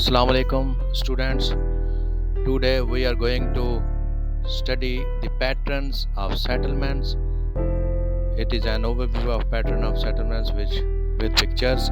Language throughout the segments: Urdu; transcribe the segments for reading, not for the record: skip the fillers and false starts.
Assalamu alaikum students. Today we are going to study the patterns of settlements. It is an overview of pattern of settlements with pictures.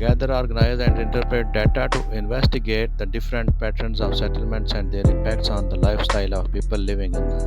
Gather, organize and interpret data to investigate the different patterns of settlements and their impacts on the lifestyle of people living in them.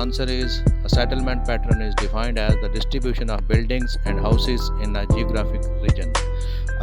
Answer is a settlement pattern is defined as the distribution of buildings and houses in a geographic region.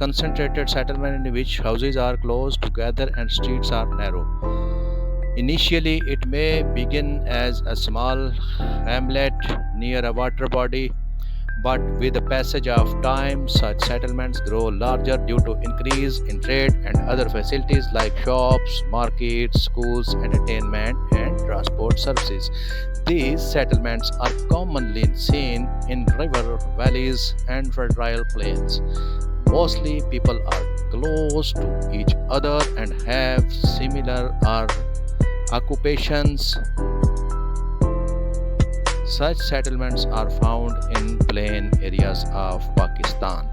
concentrated settlement in which houses are close together and streets are narrow. Initially, it may begin as a small hamlet near a water body, but with the passage of time, such settlements grow larger due to increase in trade and other facilities like shops, markets, schools, entertainment, and transport services. These settlements are commonly seen in river valleys and fertile plains. Mostly people are close to each other and have similar occupations. Such settlements are found in plain areas of Pakistan.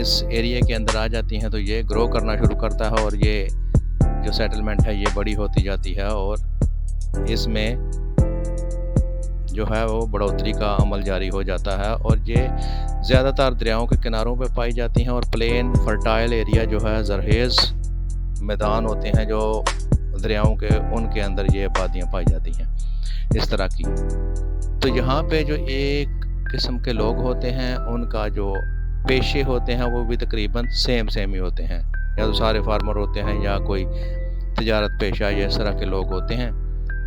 اس ایریے کے اندر آ جاتی ہیں تو یہ گرو کرنا شروع کرتا ہے، اور یہ جو سیٹلمنٹ ہے یہ بڑی ہوتی جاتی ہے، اور اس میں جو ہے وہ بڑھوتری کا عمل جاری ہو جاتا ہے، اور یہ زیادہ تر دریاؤں کے کناروں پہ پائی جاتی ہیں، اور پلین فرٹائل ایریا جو ہے زرخیز میدان ہوتے ہیں جو دریاؤں کے، ان کے اندر یہ آبادیاں پائی جاتی ہیں اس طرح کی۔ تو یہاں پہ جو ایک قسم کے لوگ ہوتے ہیں ان کا جو پیشے ہوتے ہیں وہ بھی تقریباً سیم ہی ہوتے ہیں، یا تو سارے فارمر ہوتے ہیں یا کوئی تجارت پیشہ یا اس طرح کے لوگ ہوتے ہیں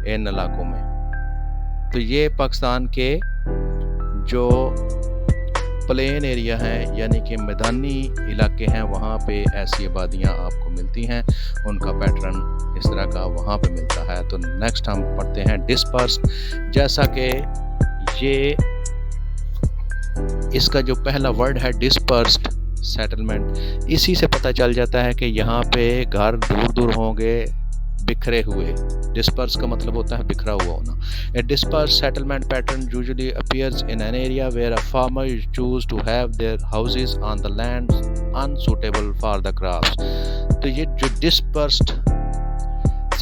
ان علاقوں میں۔ تو یہ پاکستان کے جو پلین ایریا ہیں یعنی کہ میدانی علاقے ہیں وہاں پہ ایسی آبادیاں آپ کو ملتی ہیں، ان کا پیٹرن اس طرح کا وہاں پہ ملتا ہے۔ تو نیکسٹ ہم پڑھتے ہیں ڈسپرسڈ، جیسا کہ یہ اس کا جو پہلا ورڈ ہے ڈسپرسڈ سیٹلمنٹ، اسی سے پتہ چل جاتا ہے کہ یہاں پہ گھر دور دور ہوں گے، بکھرے ہوئے۔ ڈسپرس کا مطلب ہوتا ہے بکھرا ہوا ہونا۔ A dispersed settlement pattern usually appears in an area where a farmer choose to have their houses on the land unsuitable for the crops۔ تو یہ جو dispersed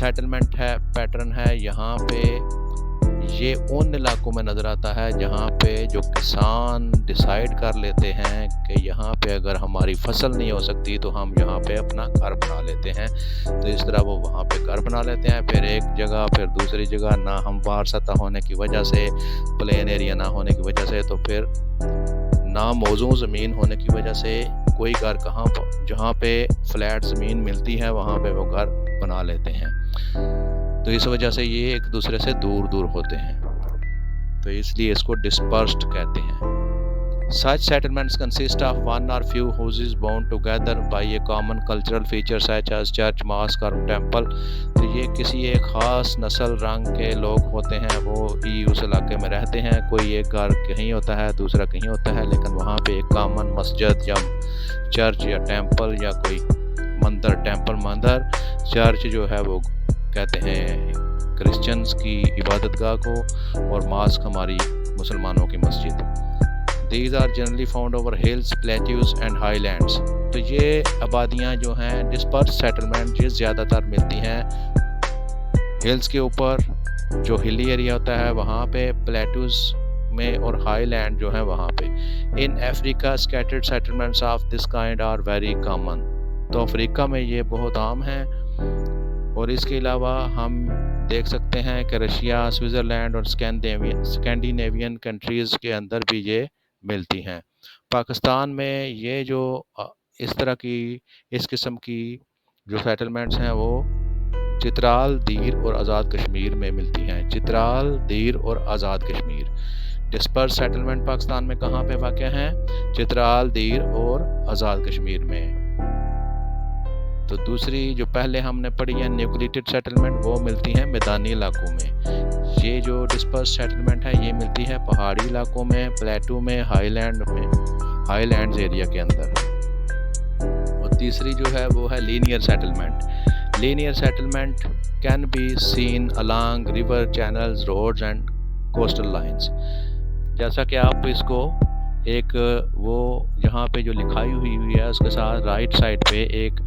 settlement ہے، پیٹرن ہے، یہاں پہ یہ ان علاقوں میں نظر آتا ہے جہاں پہ جو کسان ڈیسائیڈ کر لیتے ہیں کہ یہاں پہ اگر ہماری فصل نہیں ہو سکتی تو ہم یہاں پہ اپنا گھر بنا لیتے ہیں، تو اس طرح وہ وہاں پہ گھر بنا لیتے ہیں، پھر ایک جگہ پھر دوسری جگہ، نہ ہموار سطح ہونے کی وجہ سے، پلین ایریا نہ ہونے کی وجہ سے، تو پھر ناموزوں زمین ہونے کی وجہ سے کوئی گھر کہاں جہاں پہ فلیٹ زمین ملتی ہے وہاں پہ وہ گھر بنا لیتے ہیں، تو اس وجہ سے یہ ایک دوسرے سے دور دور ہوتے ہیں، تو اس لیے اس کو ڈسپرسڈ کہتے ہیں۔ Such settlements consist of one or few houses bound together by a common cultural feature such as church, mosque or temple۔ تو یہ کسی ایک خاص نسل رنگ کے لوگ ہوتے ہیں، وہ ہی اس علاقے میں رہتے ہیں، کوئی ایک گھر کہیں ہوتا ہے دوسرا کہیں ہوتا ہے، لیکن وہاں پہ ایک کامن مسجد یا چرچ یا ٹیمپل یا کوئی مندر، ٹیمپل مندر، چرچ جو ہے وہ کہتے ہیں کرسچنز کی عبادت گاہ کو، اور ماسک ہماری مسلمانوں کی مسجد۔ These are generally found over hills, plateaus and highlands۔ تو یہ آبادیاں جو ہیں dispersed settlement یہ زیادہ تر ملتی ہیں ہلز کے اوپر، جو ہلی ایریا ہوتا ہے وہاں پہ، پلیٹوز میں، اور ہائی لینڈ جو ہے وہاں پہ۔ In Africa, scattered settlements of this kind are very common۔ تو افریقہ میں یہ بہت عام ہیں، اور اس کے علاوہ ہم دیکھ سکتے ہیں کہ رشیا، سوئٹزرلینڈ اور اسکینڈینیوین کنٹریز کے اندر بھی یہ ملتی ہیں۔ پاکستان میں یہ جو اس طرح کی اس قسم کی جو سیٹلمنٹس ہیں وہ چترال، دیر اور آزاد کشمیر میں ملتی ہیں۔ چترال، دیر اور آزاد کشمیر۔ ڈسپرس سیٹلمنٹ پاکستان میں کہاں پہ واقع ہیں؟ چترال، دیر اور آزاد کشمیر میں۔ تو دوسری جو پہلے ہم نے پڑھی ہے نیوکلیٹڈ سیٹلمنٹ، وہ ملتی ہیں میدانی علاقوں میں۔ یہ جو ڈسپرس سیٹلمنٹ ہے یہ ملتی ہے پہاڑی علاقوں میں، پلیٹو میں، ہائی لینڈز ایریا کے اندر۔ اور تیسری جو ہے وہ ہے linear settlement. Linear settlement can be seen along river channels, roads and coastal lines۔ جیسا کہ آپ اس کو ایک وہ جہاں پہ جو لکھائی ہوئی ہے اس کے ساتھ رائٹ سائڈ پہ ایک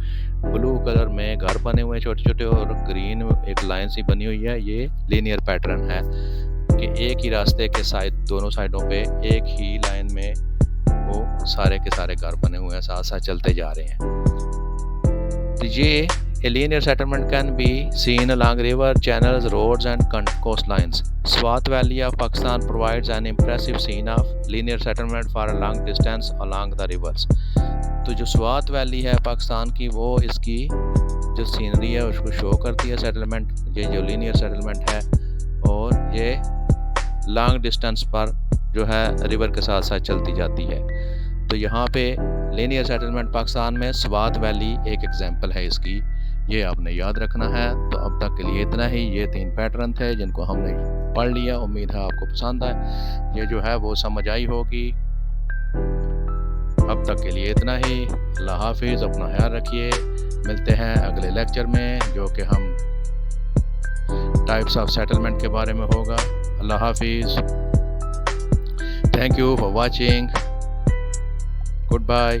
بلو کلر میں گھر بنے ہوئے چھوٹے چھوٹے، اور گرین ایک لائن سی بنی ہوئی ہے، یہ لینئر پیٹرن ہے کہ ایک ہی راستے کے دونوں سائڈوں پہ ایک ہی لائن میں وہ سارے کے سارے گھر بنے ہوئے ہیں، ساتھ ساتھ چلتے جا رہے ہیں۔ تو یہ A linear settlement can be seen along river channels, roads and coast lines۔ Swat Valley of Pakistan provides an impressive scene of linear settlement for a long distance along the rivers۔ تو جو سوات ویلی ہے پاکستان کی، وہ اس کی جو سینری ہے اس کو شو کرتی ہے سیٹلمنٹ، یہ جو لینئر سیٹلمنٹ ہے، اور یہ لانگ ڈسٹینس پر جو ہے ریور کے ساتھ ساتھ چلتی جاتی ہے۔ تو یہاں پہ لینئر سیٹلمنٹ پاکستان میں سوات ویلی ایک ایگزامپل ہے اس کی، یہ آپ نے یاد رکھنا ہے۔ تو اب تک کے لیے اتنا ہی، یہ 3 پیٹرن تھے جن کو ہم نے پڑھ لیا، امید ہے آپ کو پسند آئے، یہ جو ہے وہ سمجھ آئی ہوگی۔ اب تک کے لیے اتنا ہی، اللہ حافظ، اپنا خیال رکھیے، ملتے ہیں اگلے لیکچر میں جو کہ ہم ٹائپس آف سیٹلمنٹ کے بارے میں ہوگا۔ اللہ حافظ، thank you for watching, good bye.